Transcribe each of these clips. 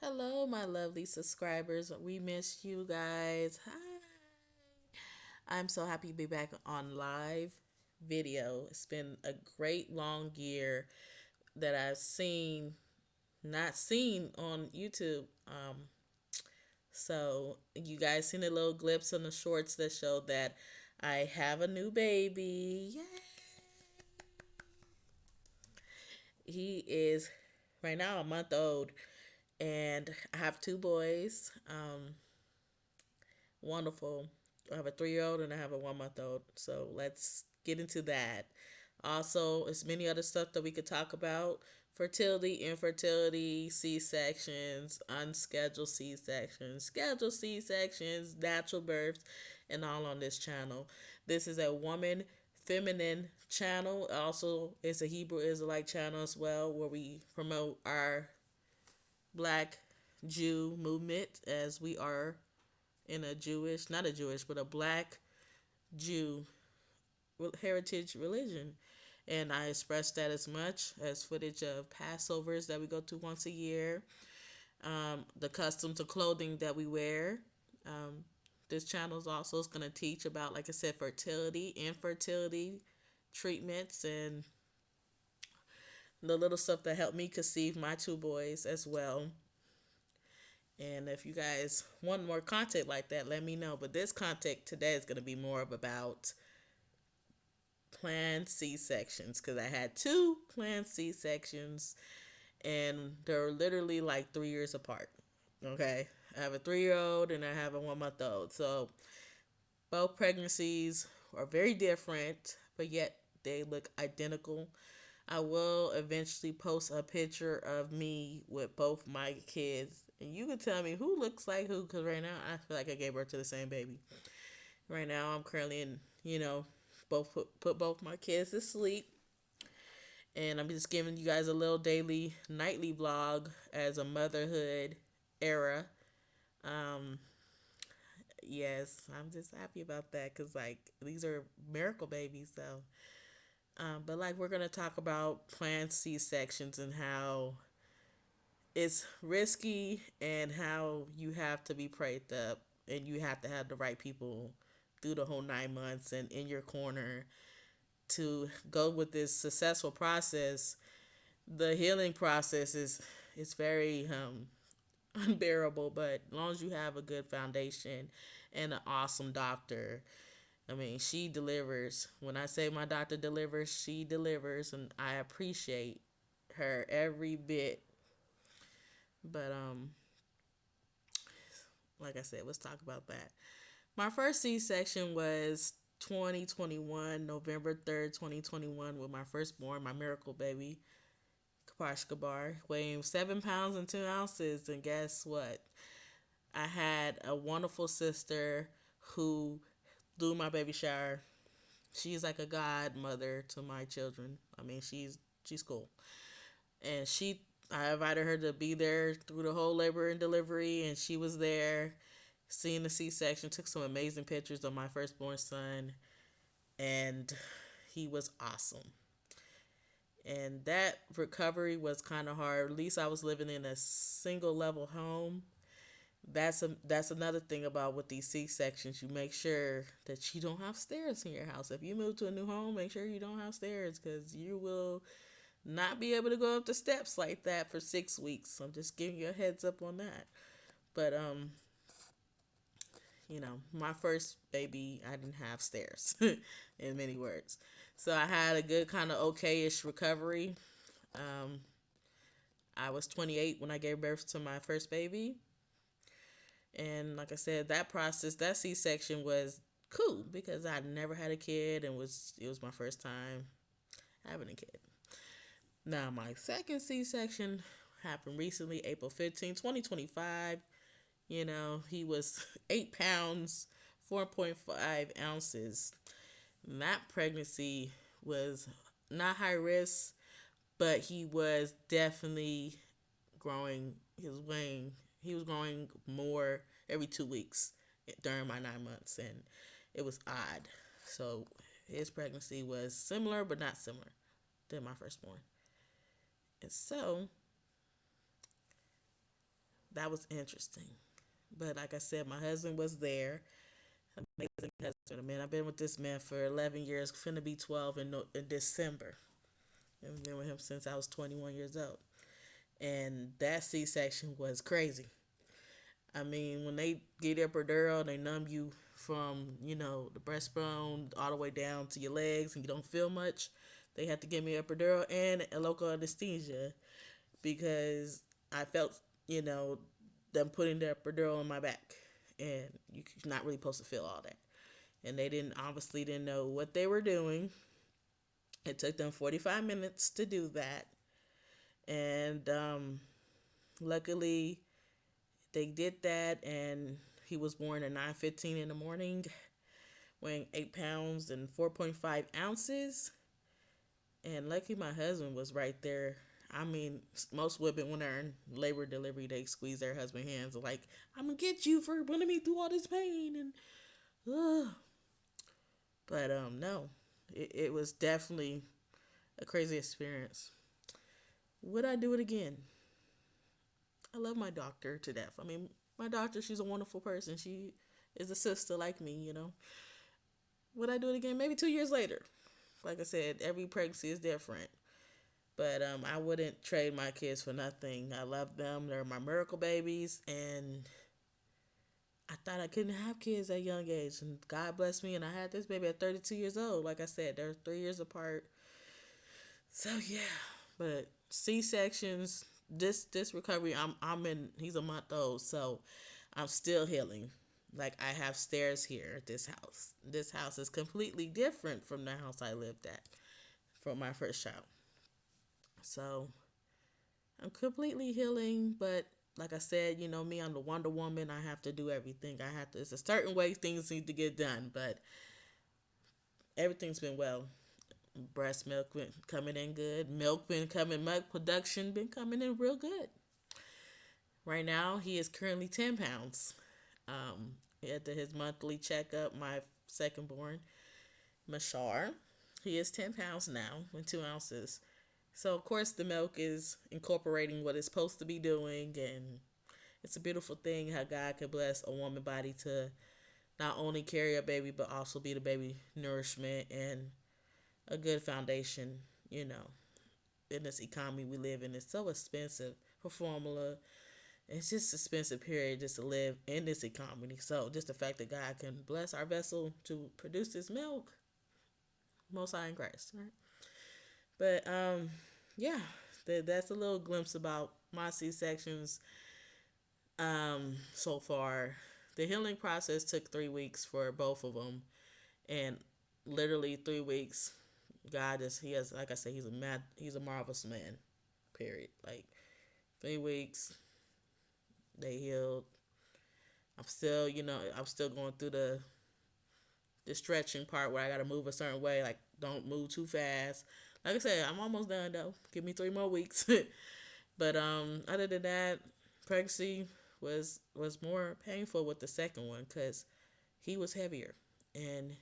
Hello, my lovely subscribers. We missed you guys. Hi. I'm so happy to be back on live video. It's been a great long year that I've not seen on YouTube. So you guys seen the little glimpse on the shorts that showed that I have a new baby. Yay! He is right now a month old, and I have two boys. Wonderful. I have a 3 year old and I have a 1 month old. So let's get into that. Also, there's many other stuff that we could talk about: fertility, infertility, C sections, unscheduled C sections, scheduled C sections, natural births, and all on this channel. This is a woman feminine channel. Also, it's a Hebrew Israelite channel as well, where we promote our Black Jew movement, as we are in a Jewish, not a Jewish, but a Black Jew heritage religion. And I express that as much as footage of Passovers that we go to once a year, the customs of clothing that we wear. Um, this channel is also going to teach about, like I said, fertility, infertility treatments, and the little stuff that helped me conceive my two boys as well. And if you guys want more content like that, let me know. But this content today is going to be more of about planned C sections, because I had two planned C sections and they're literally like 3 years apart. Okay. I have a 3 year old and I have a 1 month old. So both pregnancies are very different, but yet they look identical. I will eventually post a picture of me with both my kids, and you can tell me who looks like who, because right now I feel like I gave birth to the same baby. Right now I'm currently in, both put both my kids to sleep, and I'm just giving you guys a little daily, nightly vlog as a motherhood era. Um, yes, I'm just happy about that because like these are miracle babies, though. But like we're gonna talk about planned C sections and how it's risky and how you have to be prayed up and you have to have the right people through the whole 9 months and in your corner to go with this successful process. The healing process is very unbearable, but as long as you have a good foundation and an awesome doctor, I mean, she delivers. When I say my doctor delivers, she delivers, and I appreciate her every bit. But like I said, let's talk about that. My first C-section was 2021, November 3rd, 2021, with my firstborn, my miracle baby, Kapash Kabar, weighing 7 pounds and 2 ounces. And guess what? I had a wonderful sister who threw my baby shower. She's like a godmother to my children. I mean, she's cool, and I invited her to be there through the whole labor and delivery, and she was there, seeing the C-section. Took some amazing pictures of my firstborn son, and he was awesome. And that recovery was kind of hard. At least I was living in a single level home. That's another thing about with these C sections. You make sure that you don't have stairs in your house. If you move to a new home, make sure you don't have stairs, because you will not be able to go up the steps like that for 6 weeks. I'm just giving you a heads up on that. But my first baby, I didn't have stairs, in many words. So I had a good kind of okay-ish recovery. Um, I was 28 when I gave birth to my first baby. And like I said, that process, that C-section was cool because I never had a kid, and it was my first time having a kid. Now my second C-section happened recently, April 15th, 2025. He was 8 pounds, 4.5 ounces. And that pregnancy was not high risk, but he was definitely growing. He was growing more every 2 weeks during my 9 months, and it was odd. So his pregnancy was similar, but not similar to my firstborn. And so that was interesting. But like I said, my husband was there. Amazing husband, man. I've been with this man for 11 years. Finna be 12 in December. I've been with him since I was 21 years old. And that C-section was crazy. I mean, when they get your epidural, they numb you from, the breastbone all the way down to your legs and you don't feel much. They had to give me an epidural and a local anesthesia because I felt, them putting the epidural on my back. And you're not really supposed to feel all that. And they obviously didn't know what they were doing. It took them 45 minutes to do that. And luckily, they did that, and he was born at 9:15 in the morning, weighing 8 pounds and 4.5 ounces. And lucky my husband was right there. I mean, most women when they're in labor delivery, they squeeze their husband's hands like, "I'm gonna get you for putting me through all this pain." And but no, it was definitely a crazy experience. Would I do it again? I love my doctor to death. I mean, my doctor, she's a wonderful person. She is a sister like me. Would I do it again? Maybe 2 years later. Like I said, every pregnancy is different. But I wouldn't trade my kids for nothing. I love them. They're my miracle babies. And I thought I couldn't have kids at a young age. And God bless me. And I had this baby at 32 years old. Like I said, they're 3 years apart. So, yeah. But C-sections, this recovery, I'm in, he's a month old. So I'm still healing. Like, I have stairs here at this house. This house is completely different from the house I lived at from my first child. So I'm completely healing, but like I said, me, I'm the Wonder Woman. I have to do everything. It's a certain way things need to get done, but everything's been well. Breast milk been coming in good. Milk production been coming in real good. Right now, he is currently 10 pounds. After his monthly checkup, my second born, Mashar, he is 10 pounds now and 2 ounces. So, of course, the milk is incorporating what it's supposed to be doing. And it's a beautiful thing how God can bless a woman body to not only carry a baby, but also be the baby nourishment and a good foundation, in this economy we live in. It's so expensive for formula. It's just expensive, period, just to live in this economy. So just the fact that God can bless our vessel to produce this milk, most high in Christ, right? But yeah, that's a little glimpse about my C-sections. So far, the healing process took 3 weeks for both of them, and literally 3 weeks. God is he has like I said, he's a marvelous man. Period. Like 3 weeks, they healed. I'm still going through the stretching part where I gotta move a certain way. Like, don't move too fast. Like I said, I'm almost done though. Give me 3 more weeks. But other than that, pregnancy was more painful with the second one because he was heavier. And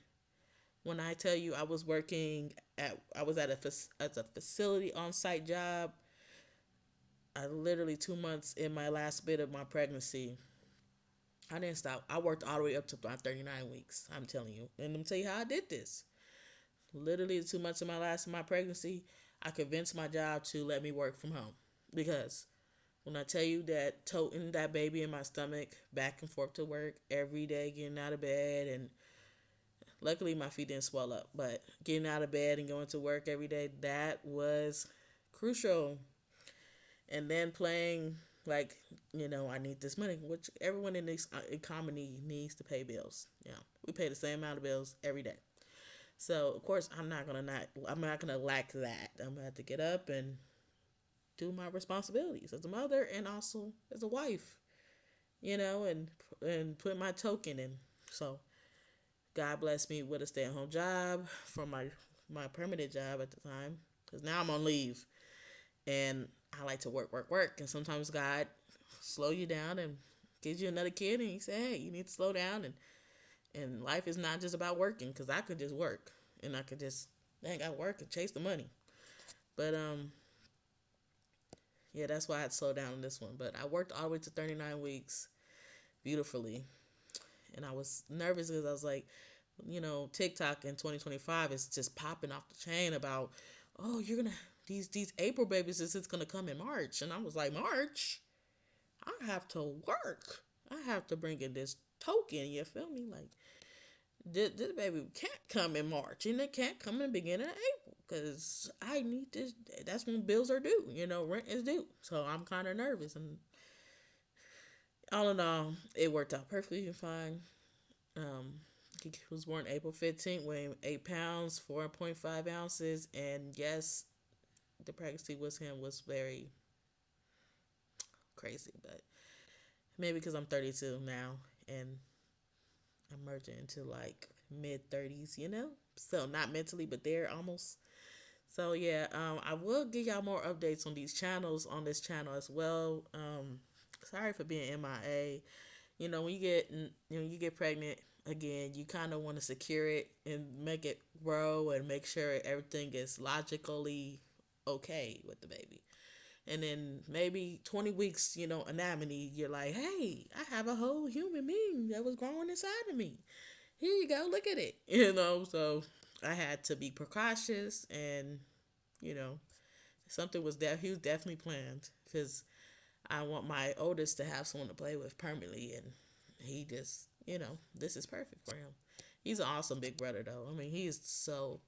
when I tell you I was at a facility on site job. I literally 2 months in my last bit of my pregnancy. I didn't stop. I worked all the way up to my 39 weeks. I'm telling you. And let me tell you how I did this. Literally 2 months of my pregnancy, I convinced my job to let me work from home. Because when I tell you that toting that baby in my stomach back and forth to work every day, getting out of bed, and luckily my feet didn't swell up, but getting out of bed and going to work every day, that was crucial. And then playing like, I need this money, which everyone in this economy needs to pay bills. We pay the same amount of bills every day. So of course I'm not gonna lack that. I'm gonna have to get up and do my responsibilities as a mother and also as a wife, and put my token in. So God bless me with a stay-at-home job from my permanent job at the time, because now I'm on leave, and I like to work, work, work, and sometimes God slow you down and gives you another kid, and He say, "Hey, you need to slow down," and life is not just about working, because I could just work, and I could just I work and chase the money, but Yeah, that's why I had to slow down on this one. But I worked all the way to 39 weeks beautifully. And I was nervous because I was like, TikTok in 2025 is just popping off the chain about, oh, you're gonna these April babies is it's gonna come in March, and I was like, March, I have to work, I have to bring in this token. You feel me? Like this baby can't come in March, and it can't come in the beginning of April because I need this. That's when bills are due. Rent is due, so I'm kind of nervous. And all in all, it worked out perfectly fine. Um, he was born April 15th, weighing 8 pounds, 4.5 ounces, and yes, the pregnancy with him was very crazy. But maybe because I'm 32 now and I'm merging into like mid 30s, still not mentally, but there almost. So yeah, I will give y'all more updates on these channels on this channel as well. Sorry for being MIA. When you get pregnant again, you kind of want to secure it and make it grow and make sure everything is logically okay with the baby. And then maybe 20 weeks, anatomy, you're like, hey, I have a whole human being that was growing inside of me. Here you go, look at it. So I had to be precautious and, you know, something was that he was definitely planned because I want my oldest to have someone to play with permanently, and he just, this is perfect for him. He's an awesome big brother, though. I mean, he is so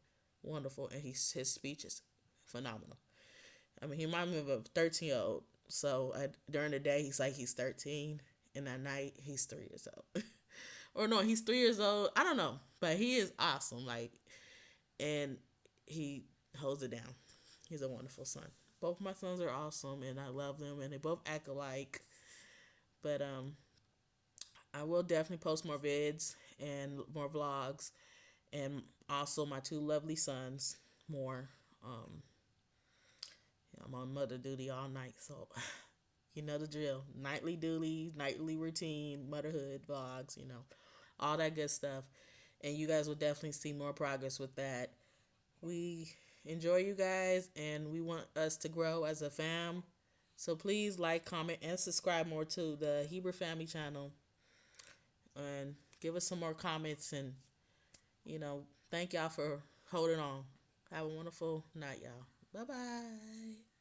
wonderful, and his speech is phenomenal. I mean, he reminds me of a 13-year-old. So during the day, he's like he's 13, and at night, he's 3 years old. Or no, he's 3 years old. I don't know, but he is awesome. Like, and he holds it down. He's a wonderful son. Both my sons are awesome, and I love them, and they both act alike. But I will definitely post more vids and more vlogs, and also my two lovely sons more. Um, I'm on mother duty all night, so you know the drill. Nightly duty, nightly routine, motherhood vlogs, all that good stuff. And you guys will definitely see more progress with that. We enjoy you guys, and we want us to grow as a fam. So please like, comment, and subscribe more to the Hebrew Family channel. And give us some more comments. And, thank y'all for holding on. Have a wonderful night, y'all. Bye bye.